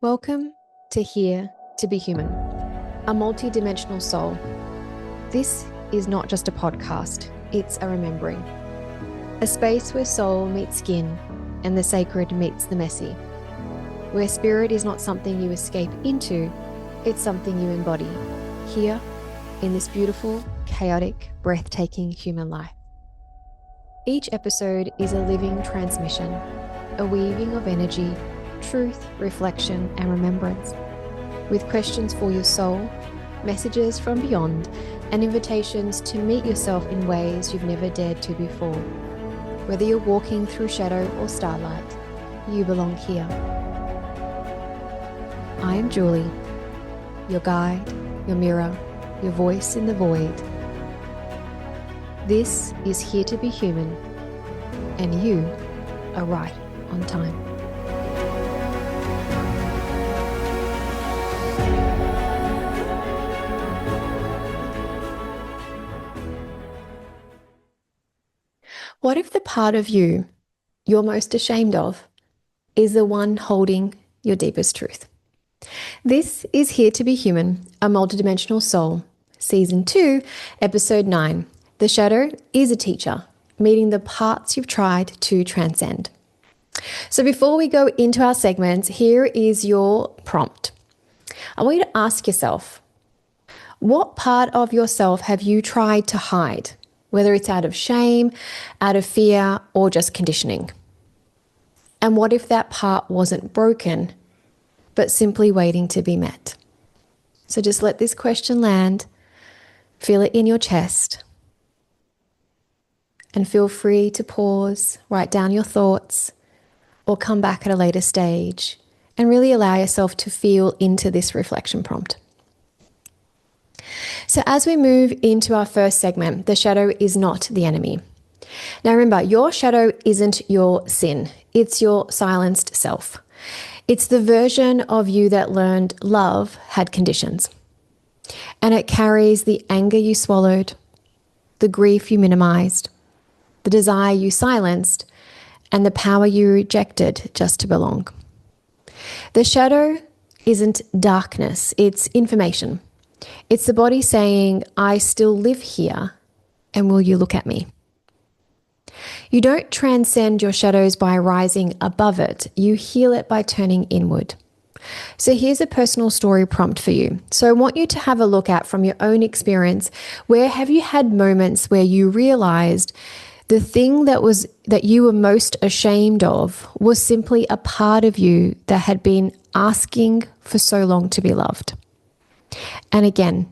Welcome to Here to Be Human, a multi-dimensional soul. This is not just a podcast, it's a remembering. A space where soul meets skin and the sacred meets the messy. Where spirit is not something you escape into, it's something you embody here in this beautiful, chaotic, breathtaking human life. Each episode is a living transmission, a weaving of energy, truth, reflection, and remembrance, with questions for your soul, messages from beyond, and invitations to meet yourself in ways you've never dared to before. Whether you're walking through shadow or starlight, you belong here. I am Julie, your guide, your mirror, your voice in the void. This is Here to Be Human, and you are right on time. What if the part of you you're most ashamed of is the one holding your deepest truth? This is Here to Be Human, a multidimensional soul, Season 2, Episode 9. The shadow is a teacher, meeting the parts you've tried to transcend. So before we go into our segments, here is your prompt. I want you to ask yourself, what part of yourself have you tried to hide? Whether it's out of shame, out of fear, or just conditioning. And what if that part wasn't broken, but simply waiting to be met? So just let this question land, feel it in your chest, and feel free to pause, write down your thoughts, or come back at a later stage, and really allow yourself to feel into this reflection prompt. So as we move into our first segment, the shadow is not the enemy. Now remember, your shadow isn't your sin. It's your silenced self. It's the version of you that learned love had conditions. And it carries the anger you swallowed, the grief you minimized, the desire you silenced, and the power you rejected just to belong. The shadow isn't darkness, it's information. It's the body saying, I still live here, and will you look at me? You don't transcend your shadows by rising above it. You heal it by turning inward. So here's a personal story prompt for you. So I want you to have a look at from your own experience, where have you had moments where you realized the thing that you were most ashamed of was simply a part of you that had been asking for so long to be loved? And again,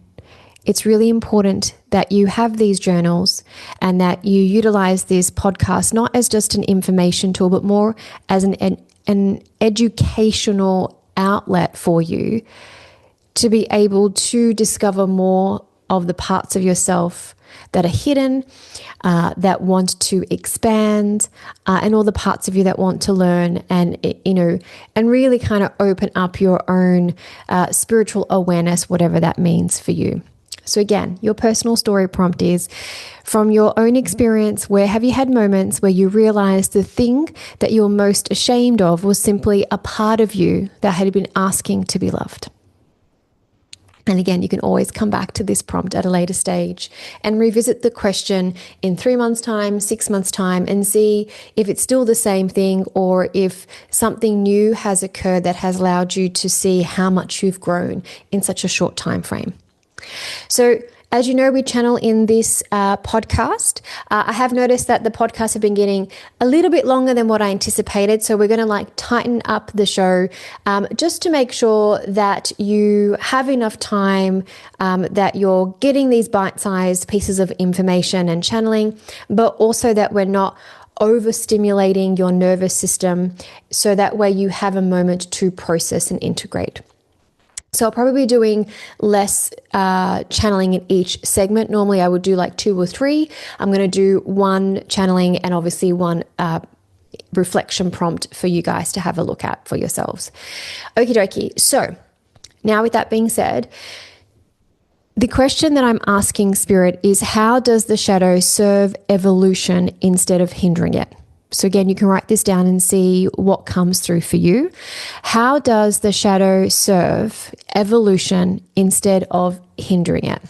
it's really important that you have these journals and that you utilize this podcast not as just an information tool, but more as an educational outlet for you to be able to discover more of the parts of yourself that are hidden, that want to expand, and all the parts of you that want to learn and really kind of open up your own spiritual awareness, whatever that means for you. So again, your personal story prompt is, from your own experience, where have you had moments where you realized the thing that you were most ashamed of was simply a part of you that had been asking to be loved? And again, you can always come back to this prompt at a later stage and revisit the question in 3 months' time, 6 months' time, and see if it's still the same thing or if something new has occurred that has allowed you to see how much you've grown in such a short time frame. So, as you know, we channel in this podcast. I have noticed that the podcasts have been getting a little bit longer than what I anticipated. So we're going to tighten up the show just to make sure that you have enough time, that you're getting these bite-sized pieces of information and channeling, but also that we're not overstimulating your nervous system, so that way you have a moment to process and integrate. So I'll probably be doing less channeling in each segment. Normally I would do 2 or 3. I'm going to do one channeling and obviously one reflection prompt for you guys to have a look at for yourselves. Okie dokie. So now with that being said, the question that I'm asking Spirit is, how does the shadow serve evolution instead of hindering it? So again, you can write this down and see what comes through for you. How does the shadow serve evolution instead of hindering it?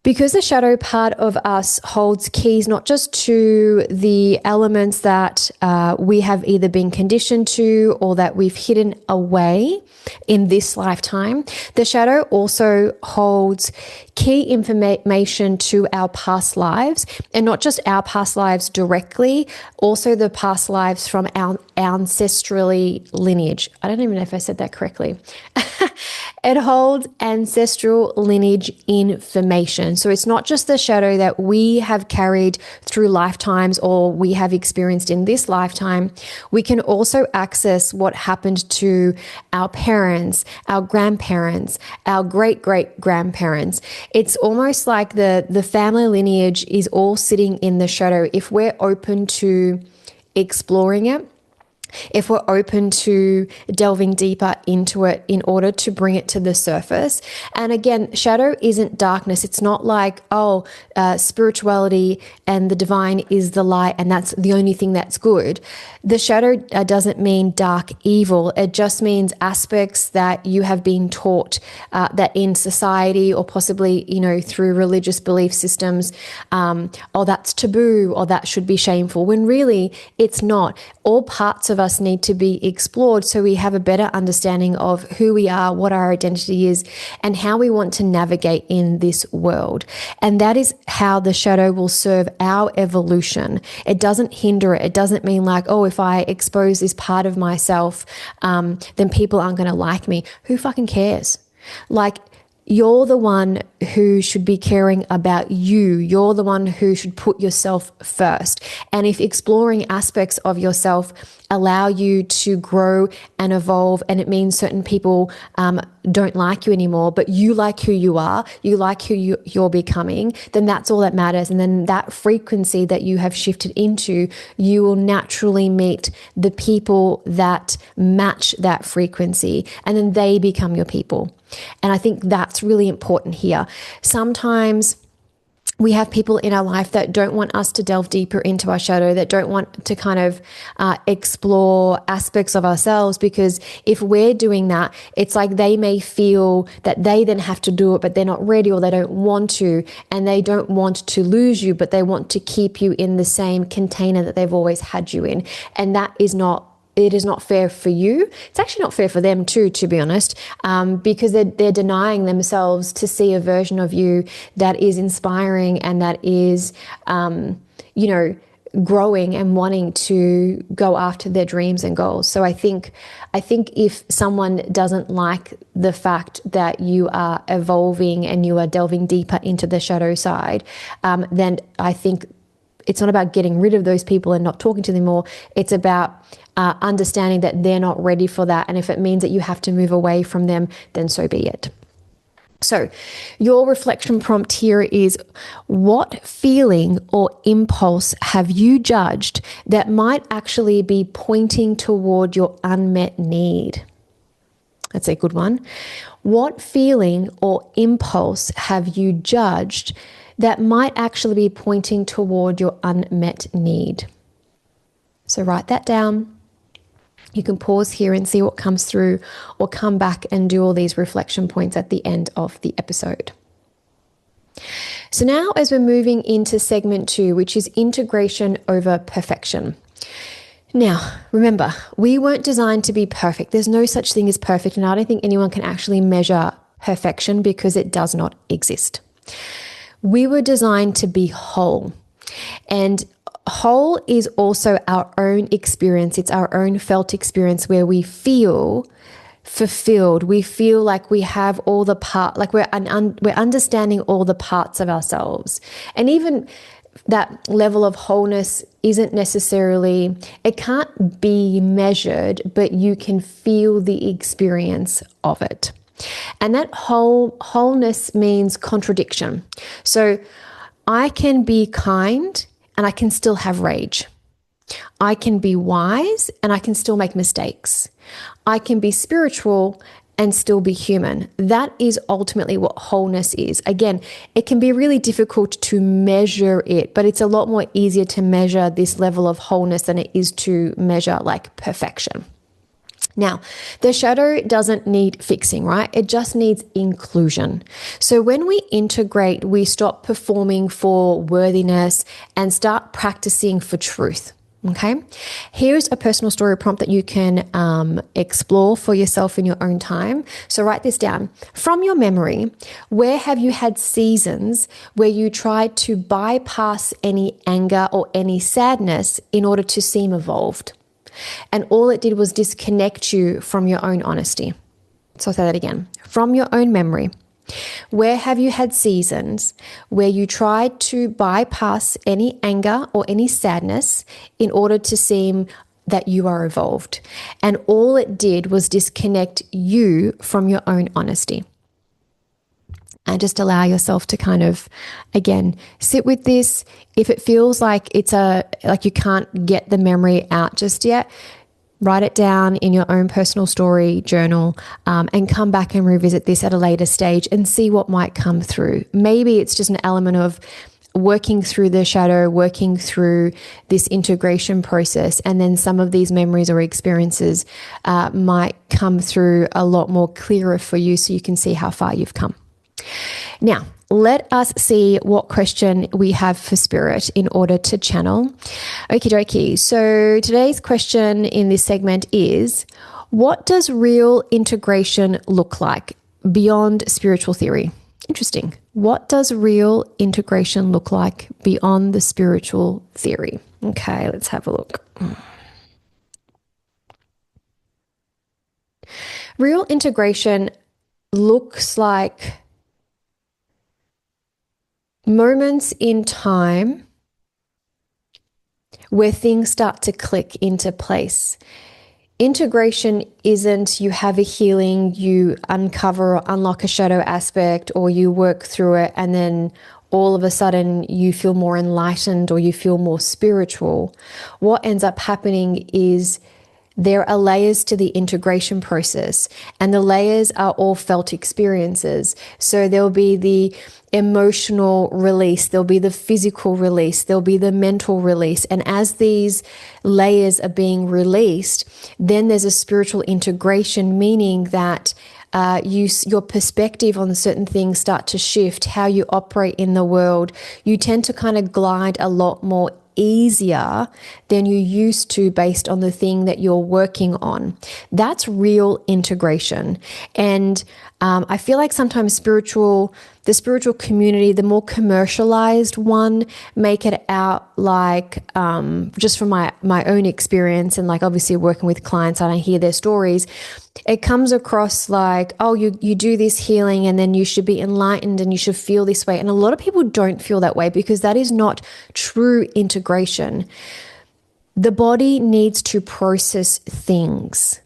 Because the shadow part of us holds keys not just to the elements that we have either been conditioned to or that we've hidden away in this lifetime, the shadow also holds key information to our past lives, and not just our past lives directly, also the past lives from our ancestrally lineage. I don't even know if I said that correctly. It holds ancestral lineage information. So it's not just the shadow that we have carried through lifetimes or we have experienced in this lifetime. We can also access what happened to our parents, our grandparents, our great-great-grandparents. It's almost like the family lineage is all sitting in the shadow if we're open to exploring it. If we're open to delving deeper into it in order to bring it to the surface. And again, shadow isn't darkness. It's not like, spirituality and the divine is the light and that's the only thing that's good. The shadow doesn't mean dark evil. It just means aspects that you have been taught that in society or possibly, through religious belief systems, that's taboo or that should be shameful, when really it's not. All parts of us need to be explored so we have a better understanding of who we are, what our identity is, and how we want to navigate in this world. And that is how the shadow will serve our evolution. It doesn't hinder it. It doesn't mean like, if I expose this part of myself, then people aren't going to like me. Who fucking cares? Like, you're the one who should be caring about you. You're the one who should put yourself first. And if exploring aspects of yourself allow you to grow and evolve, and it means certain people don't like you anymore, but you like who you are, you like who you're becoming, then that's all that matters. And then that frequency that you have shifted into, you will naturally meet the people that match that frequency, and then they become your people. And I think that's really important here. Sometimes we have people in our life that don't want us to delve deeper into our shadow, that don't want to kind of explore aspects of ourselves, because if we're doing that, it's like they may feel that they then have to do it, but they're not ready or they don't want to, and they don't want to lose you, but they want to keep you in the same container that they've always had you in. And that is not it is not fair for you. It's actually not fair for them too, to be honest, because they're denying themselves to see a version of you that is inspiring and that is, growing and wanting to go after their dreams and goals. So I think if someone doesn't like the fact that you are evolving and you are delving deeper into the shadow side, then I think it's not about getting rid of those people and not talking to them more. It's about understanding that they're not ready for that. And if it means that you have to move away from them, then so be it. So your reflection prompt here is, what feeling or impulse have you judged that might actually be pointing toward your unmet need? That's a good one. What feeling or impulse have you judged that might actually be pointing toward your unmet need? So write that down. You can pause here and see what comes through, or come back and do all these reflection points at the end of the episode. So now, as we're moving into segment 2, which is integration over perfection. Now, remember, we weren't designed to be perfect. There's no such thing as perfect, and I don't think anyone can actually measure perfection because it does not exist. We were designed to be whole, and whole is also our own experience. It's our own felt experience where we feel fulfilled. We feel like we have all the like we're understanding all the parts of ourselves. And even that level of wholeness isn't necessarily, it can't be measured, but you can feel the experience of it. And that wholeness means contradiction. So I can be kind and I can still have rage. I can be wise and I can still make mistakes. I can be spiritual and still be human. That is ultimately what wholeness is. Again, it can be really difficult to measure it, but it's a lot more easier to measure this level of wholeness than it is to measure like perfection. Now, the shadow doesn't need fixing, right? It just needs inclusion. So when we integrate, we stop performing for worthiness and start practicing for truth. Okay, here's a personal story prompt that you can explore for yourself in your own time. So write this down. From your memory, where have you had seasons where you tried to bypass any anger or any sadness in order to seem evolved? And all it did was disconnect you from your own honesty. So I'll say that again. From your own memory, where have you had seasons where you tried to bypass any anger or any sadness in order to seem that you are evolved? And all it did was disconnect you from your own honesty. And just allow yourself to kind of, again, sit with this. If it feels like like you can't get the memory out just yet, write it down in your own personal story journal, and come back and revisit this at a later stage and see what might come through. Maybe it's just an element of working through the shadow, working through this integration process, and then some of these memories or experiences might come through a lot more clearer for you so you can see how far you've come. Now, let us see what question we have for spirit in order to channel. Okie dokie. So today's question in this segment is, what does real integration look like beyond spiritual theory? Interesting. What does real integration look like beyond the spiritual theory? Okay, let's have a look. Real integration looks like moments in time where things start to click into place. Integration isn't you have a healing, you uncover or unlock a shadow aspect, or you work through it, and then all of a sudden you feel more enlightened or you feel more spiritual. What ends up happening is there are layers to the integration process, and the layers are all felt experiences. So there'll be the emotional release, there'll be the physical release, there'll be the mental release. And as these layers are being released, then there's a spiritual integration, meaning that your perspective on certain things start to shift, how you operate in the world. You tend to kind of glide a lot more easier than you used to based on the thing that you're working on. That's real integration. And I feel like sometimes the spiritual community, the more commercialized one, make it out like, just from my own experience and like obviously working with clients and I hear their stories, it comes across like, oh, you do this healing and then you should be enlightened and you should feel this way. And a lot of people don't feel that way because that is not true integration. The body needs to process things.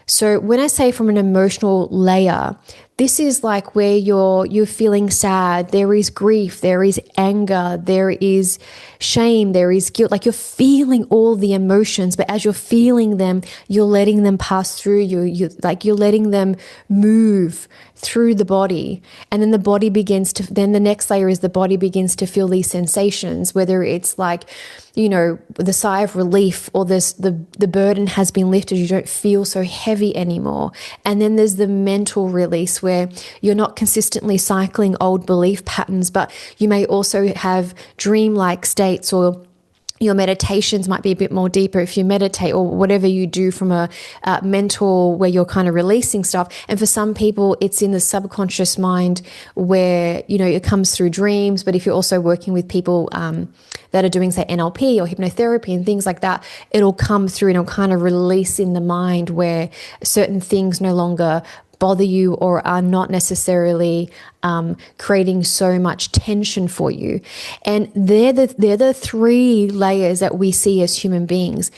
So when I say from an emotional layer, this is like where you're feeling sad, there is grief, there is anger, there is shame, there is guilt. Like you're feeling all the emotions, but as you're feeling them, you're letting them pass through you. You're letting them move through the body. And then then the next layer is the body begins to feel these sensations, whether it's like, the sigh of relief or the burden has been lifted. You don't feel so heavy anymore. And then there's the mental release where you're not consistently cycling old belief patterns, but you may also have dreamlike states, or your meditations might be a bit more deeper if you meditate, or whatever you do from a mental where you're kind of releasing stuff. And for some people, it's in the subconscious mind where, it comes through dreams. But if you're also working with people that are doing, say, NLP or hypnotherapy and things like that, it'll come through and it'll kind of release in the mind where certain things no longer bother you or are not necessarily creating so much tension for you. And they're the three layers that we see as human beings.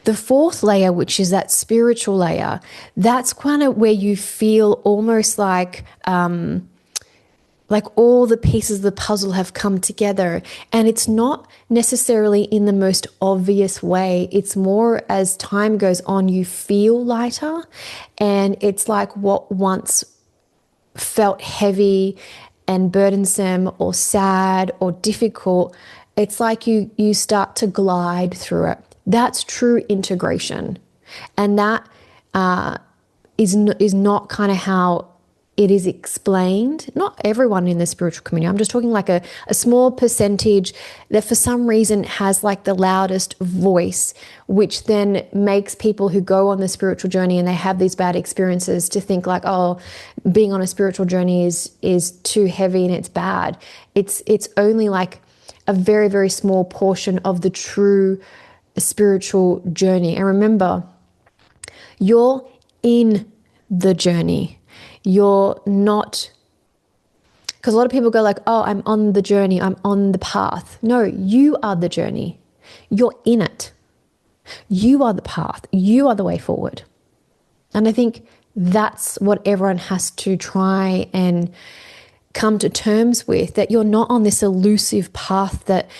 The fourth layer, which is that spiritual layer, that's kind of where you feel almost like like all the pieces of the puzzle have come together. And it's not necessarily in the most obvious way. It's more as time goes on, you feel lighter. And it's like what once felt heavy and burdensome or sad or difficult, it's like you start to glide through it. That's true integration. And that is not kind of how it is explained. Not everyone in the spiritual community. I'm just talking like a small percentage that for some reason has like the loudest voice, which then makes people who go on the spiritual journey and they have these bad experiences to think like, oh, being on a spiritual journey is too heavy and it's bad. It's only like a very, very small portion of the true spiritual journey. And remember, you're in the journey. You're not, because a lot of people go like, oh, I'm on the journey, I'm on the path. No, you are the journey. You're in it. You are the path. You are the way forward. And I think that's what everyone has to try and come to terms with, that you're not on this elusive path that,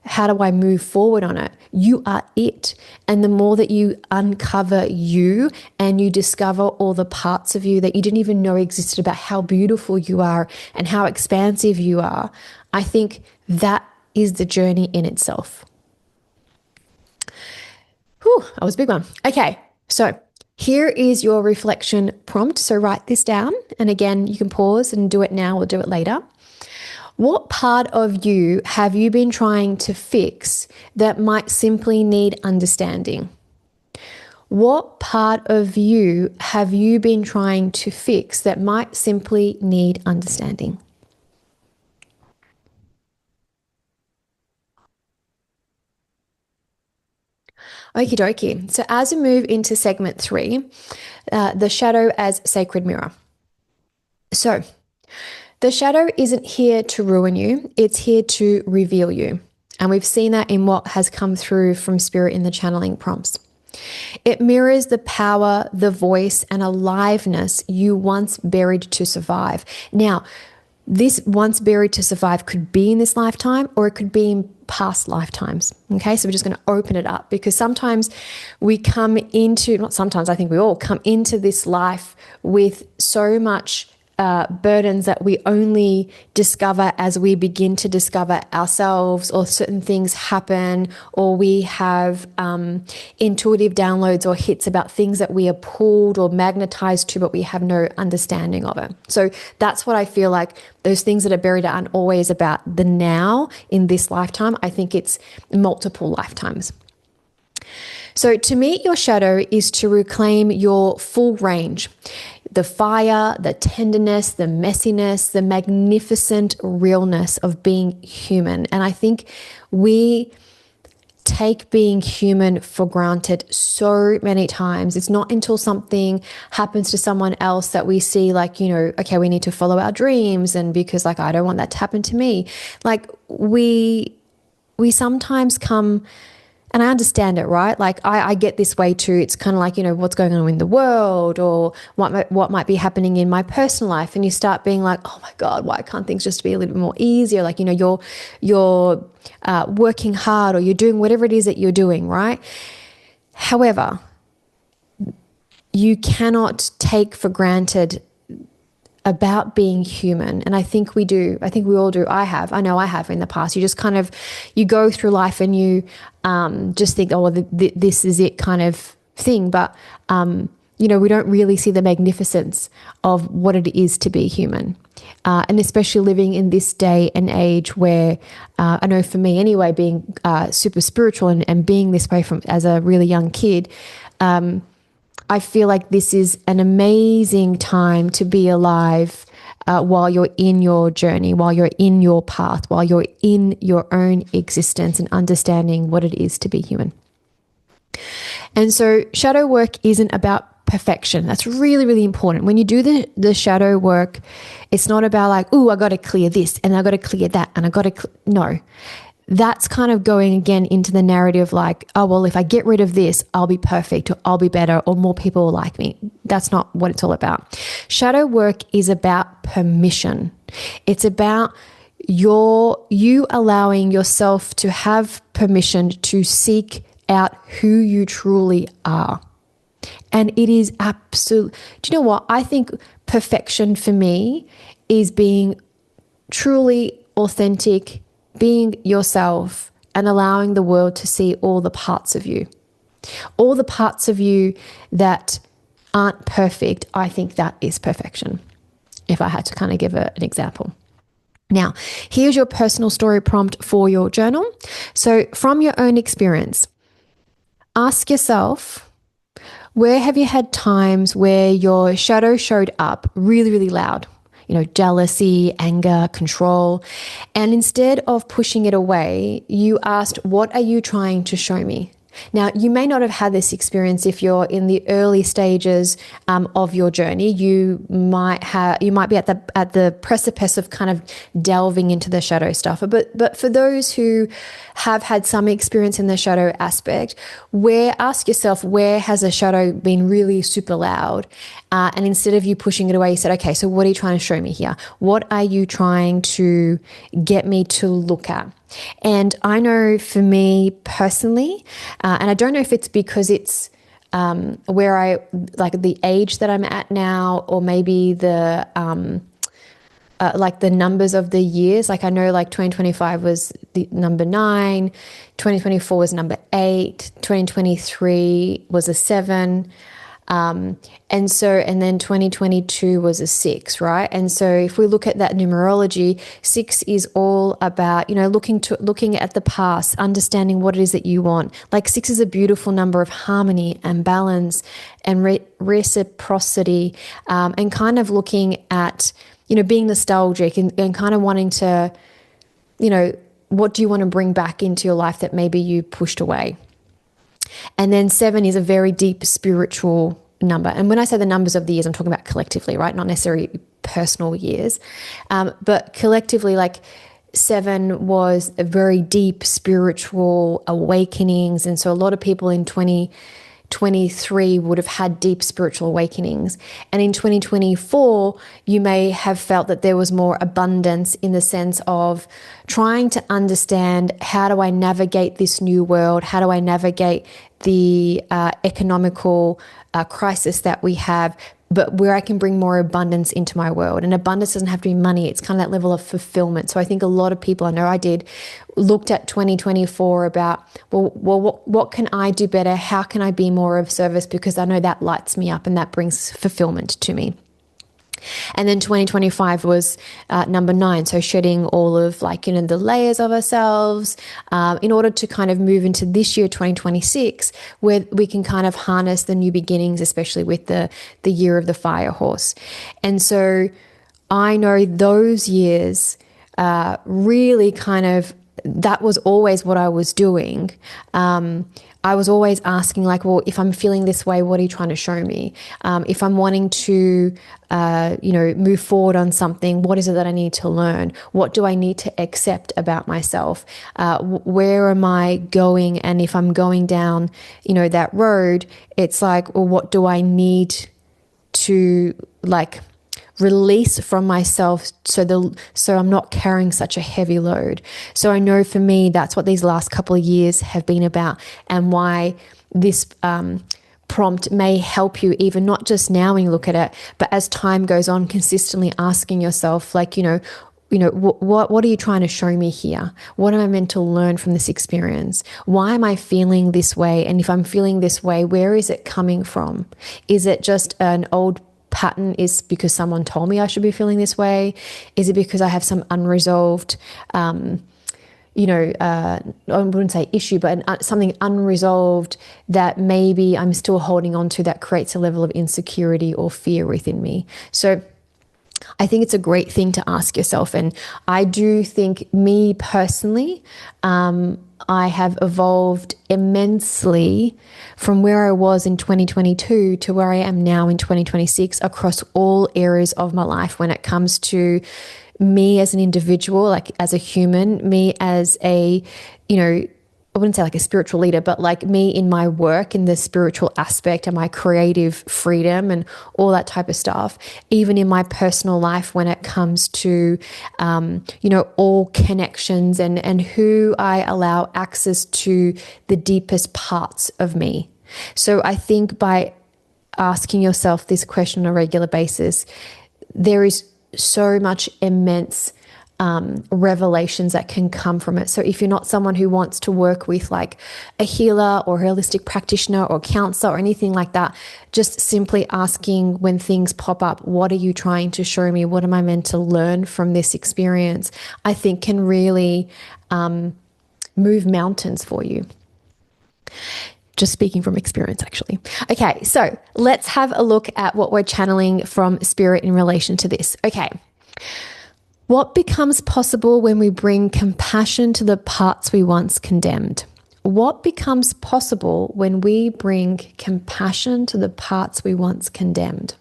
how do I move forward on it? You are it. And the more that you uncover you and you discover all the parts of you that you didn't even know existed, about how beautiful you are and how expansive you are, I think that is the journey in itself. Whew, that was a big one. Okay, so here is your reflection prompt. So write this down. And again, you can pause and do it now or do it later. What part of you have you been trying to fix that might simply need understanding? What part of you have you been trying to fix that might simply need understanding? Okie dokie. So as we move into segment 3, the shadow as sacred mirror. So the shadow isn't here to ruin you. It's here to reveal you. And we've seen that in what has come through from Spirit in the channeling prompts. It mirrors the power, the voice, and aliveness you once buried to survive. Now, this once buried to survive could be in this lifetime or it could be in past lifetimes. Okay, so we're just going to open it up, because sometimes we come into, not sometimes, I think we all come into this life with so much burdens that we only discover as we begin to discover ourselves, or certain things happen, or we have intuitive downloads or hits about things that we are pulled or magnetized to, but we have no understanding of it. So that's what I feel like those things that are buried aren't always about the now in this lifetime. I think it's multiple lifetimes. So to meet your shadow is to reclaim your full range. The fire, the tenderness, the messiness, the magnificent realness of being human. And I think we take being human for granted so many times. It's not until something happens to someone else that we see like, okay, we need to follow our dreams, and because like, I don't want that to happen to me. Like we sometimes come, and I understand it, right? Like I get this way too. It's kind of like, what's going on in the world, or what might be happening in my personal life. And you start being like, oh my God, why can't things just be a little bit more easier? Like, you're working hard, or you're doing whatever it is that you're doing, right? However, you cannot take for granted about being human. And I think we do. I think we all do. I know I have in the past. You just kind of, you go through life and you just think, oh, well, this is it kind of thing. But, we don't really see the magnificence of what it is to be human. And especially living in this day and age where, I know for me anyway, being super spiritual and being this way as a really young kid, I feel like this is an amazing time to be alive while you're in your journey, while you're in your path, while you're in your own existence and understanding what it is to be human. And so shadow work isn't about perfection. That's really, really important. When you do the shadow work, it's not about like, oh, I got to clear this and I got to clear that and I got to, no. That's kind of going again into the narrative like, oh, well, if I get rid of this, I'll be perfect, or I'll be better, or more people will like me. That's not what it's all about. Shadow work is about permission. It's about you allowing yourself to have permission to seek out who you truly are. And it is absolute. Do you know what? I think perfection for me is being truly authentic, being yourself, and allowing the world to see all the parts of you. All the parts of you that aren't perfect. I think that is perfection, if I had to kind of give an example. Now, here's your personal story prompt for your journal. So from your own experience, ask yourself, where have you had times where your shadow showed up really, really loud? Jealousy, anger, control. And instead of pushing it away, you asked, what are you trying to show me? Now, you may not have had this experience if you're in the early stages of your journey. You might be at the precipice of kind of delving into the shadow stuff. But for those who have had some experience in the shadow aspect, ask yourself, where has a shadow been really super loud? And instead of you pushing it away, you said, okay, so what are you trying to show me here? What are you trying to get me to look at? And I know for me personally, and I don't know if it's because it's where I like the age that I'm at now, or maybe the like the numbers of the years. Like I know like 2025 was the number 9, 2024 was number 8, 2023 was a 7. And then 2022 was a 6, right? And so if we look at that numerology, 6 is all about, looking at the past, understanding what it is that you want. Like 6 is a beautiful number of harmony and balance and reciprocity, and kind of looking at, being nostalgic and kind of wanting to, what do you want to bring back into your life that maybe you pushed away? And then 7 is a very deep spiritual number. And when I say the numbers of the years, I'm talking about collectively, right? Not necessarily personal years. But collectively, like 7 was a very deep spiritual awakenings. And so a lot of people in 2023 would have had deep spiritual awakenings. And in 2024, you may have felt that there was more abundance in the sense of trying to understand, how do I navigate this new world? How do I navigate the economical crisis that we have, but where I can bring more abundance into my world? And abundance doesn't have to be money. It's kind of that level of fulfillment. So I think a lot of people, I know I did, looked at 2024 about, what can I do better? How can I be more of service? Because I know that lights me up and that brings fulfillment to me. And then 2025 was number 9. So shedding all of the layers of ourselves in order to kind of move into this year, 2026, where we can kind of harness the new beginnings, especially with the year of the fire horse. And so I know those years really kind of, that was always what I was doing. I was always asking if I'm feeling this way, what are you trying to show me? If I'm wanting to, move forward on something, what is it that I need to learn? What do I need to accept about myself? Where am I going? And if I'm going down, that road, it's what do I need to release from myself so I'm not carrying such a heavy load. So I know for me, that's what these last couple of years have been about, and why this prompt may help you even not just now when you look at it, but as time goes on, consistently asking yourself, what are you trying to show me here? What am I meant to learn from this experience? Why am I feeling this way? And if I'm feeling this way, where is it coming from? Is it just an old pattern? Is because someone told me I should be feeling this way? Is it because I have some unresolved, I wouldn't say issue, but something unresolved that maybe I'm still holding on to, that creates a level of insecurity or fear within me? So I think it's a great thing to ask yourself. And I do think, me personally, I have evolved immensely from where I was in 2022 to where I am now in 2026 across all areas of my life, when it comes to me as an individual, as a human, me as a, I wouldn't say like a spiritual leader, but like me in my work in the spiritual aspect and my creative freedom and all that type of stuff, even in my personal life when it comes to, all connections and who I allow access to the deepest parts of me. So I think by asking yourself this question on a regular basis, there is so much immense revelations that can come from it. So if you're not someone who wants to work with like a healer or holistic practitioner or counselor or anything like that, just simply asking when things pop up, what are you trying to show me? What am I meant to learn from this experience? I think can really move mountains for you. Just speaking from experience, actually. Okay, so let's have a look at what we're channeling from spirit in relation to this. Okay. What becomes possible when we bring compassion to the parts we once condemned? What becomes possible when we bring compassion to the parts we once condemned?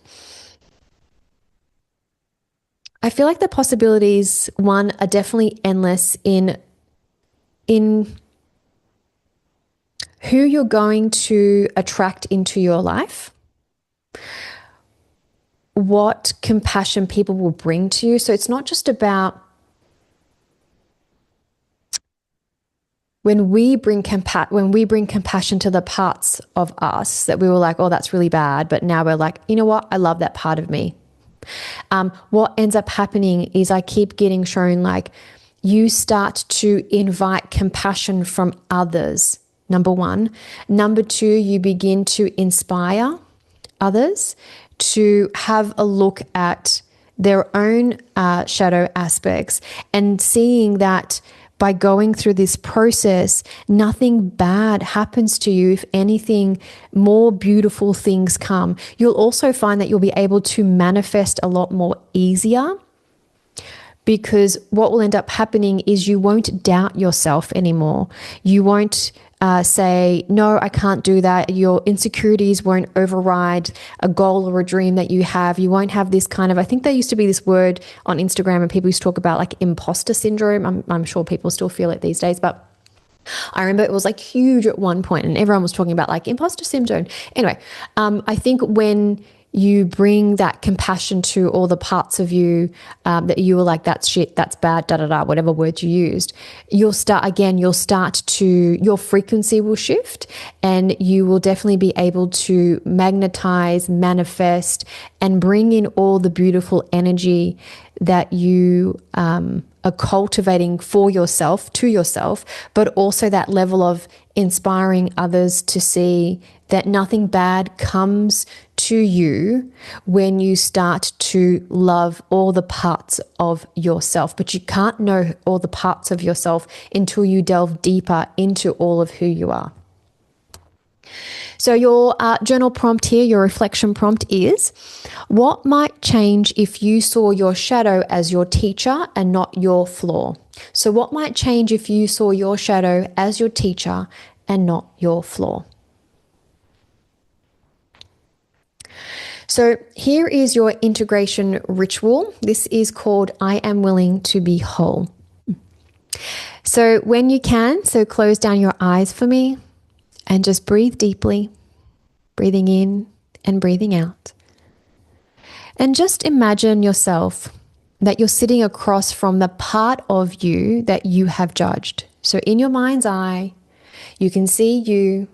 I feel like the possibilities, one, are definitely endless in who you're going to attract into your life, what compassion people will bring to you. So it's not just about when we bring compassion to the parts of us that we were like, oh, that's really bad, but now we're like, you know what? I love that part of me. What ends up happening is I keep getting shown like you start to invite compassion from others. Number one. Number two, you begin to inspire others to have a look at their own shadow aspects and seeing that by going through this process, nothing bad happens to you. If anything, more beautiful things come. You'll also find that you'll be able to manifest a lot more easier, because what will end up happening is you won't doubt yourself anymore. You won't say, no, I can't do that. Your insecurities won't override a goal or a dream that you have. You won't have this kind of, I think there used to be this word on Instagram and people used to talk about like imposter syndrome. I'm sure people still feel it these days, but I remember it was like huge at one point and everyone was talking about like imposter syndrome. Anyway, I think when you bring that compassion to all the parts of you that you were like, that's shit, that's bad, da da da, whatever word you used, your frequency will shift and you will definitely be able to magnetize, manifest, and bring in all the beautiful energy that you are cultivating for yourself, to yourself, but also that level of inspiring others to see that nothing bad comes to you when you start to love all the parts of yourself. But you can't know all the parts of yourself until you delve deeper into all of who you are. So your journal prompt here, your reflection prompt is, what might change if you saw your shadow as your teacher and not your flaw? So what might change if you saw your shadow as your teacher and not your flaw? So here is your integration ritual. This is called I Am Willing to Be Whole. So when you can, so close down your eyes for me and just breathe deeply, breathing in and breathing out. And just imagine yourself that you're sitting across from the part of you that you have judged. So in your mind's eye, you can see you,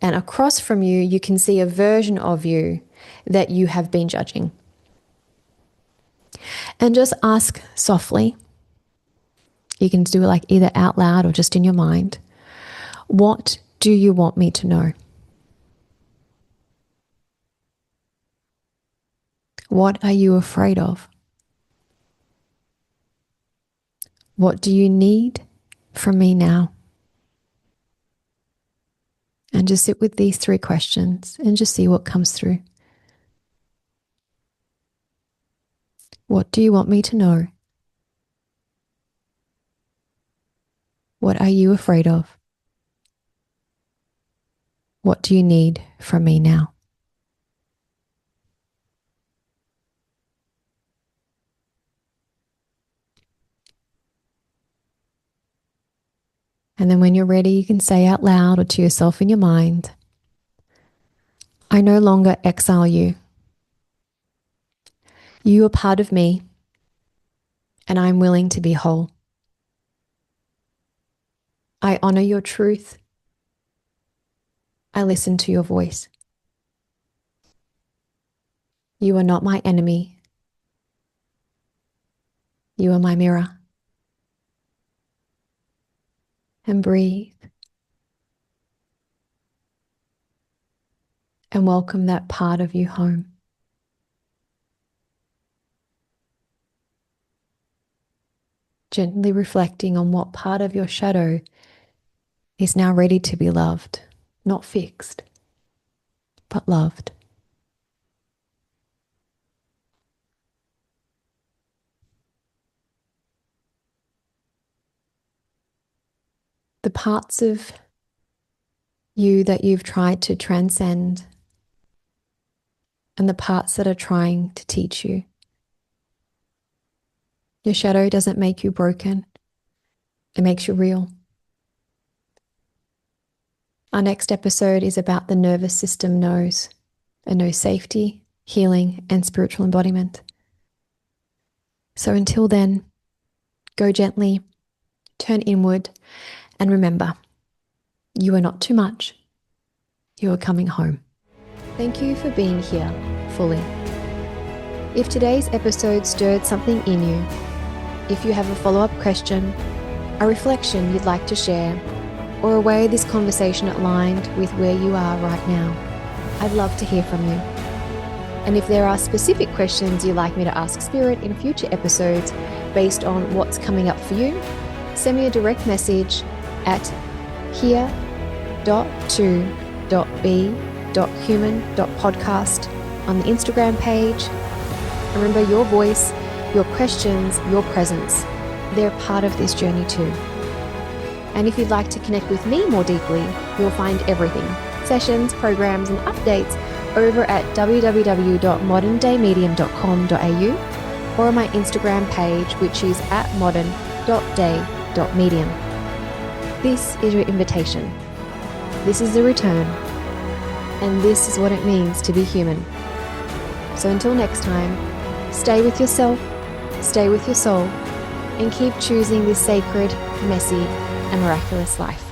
and across from you, you can see a version of you that you have been judging. And just ask softly. You can do it like either out loud or just in your mind. What do you want me to know? What are you afraid of? What do you need from me now? And just sit with these 3 questions and just see what comes through. What do you want me to know? What are you afraid of? What do you need from me now? And then when you're ready, you can say out loud or to yourself in your mind, I no longer exile you. You are part of me, and I'm willing to be whole. I honor your truth. I listen to your voice. You are not my enemy. You are my mirror. And breathe. And welcome that part of you home. Gently reflecting on what part of your shadow is now ready to be loved, not fixed, but loved. The parts of you that you've tried to transcend and the parts that are trying to teach you. Your shadow doesn't make you broken. It makes you real. Our next episode is about the nervous system knows and knows safety, healing, and spiritual embodiment. So until then, go gently, turn inward, and remember, you are not too much. You are coming home. Thank you for being here fully. If today's episode stirred something in you, if you have a follow-up question, a reflection you'd like to share, or a way this conversation aligned with where you are right now, I'd love to hear from you. And if there are specific questions you'd like me to ask Spirit in future episodes based on what's coming up for you, send me a direct message at here.to.be.human.podcast on the Instagram page. And remember, your voice, your questions, your presence, they're part of this journey too. And if you'd like to connect with me more deeply, you'll find everything, sessions, programs, and updates over at www.moderndayMedium.com.au or on my Instagram page, which is at modern.day.medium. This is your invitation. This is the return. And this is what it means to be human. So until next time, stay with yourself, stay with your soul, and keep choosing this sacred, messy, and miraculous life.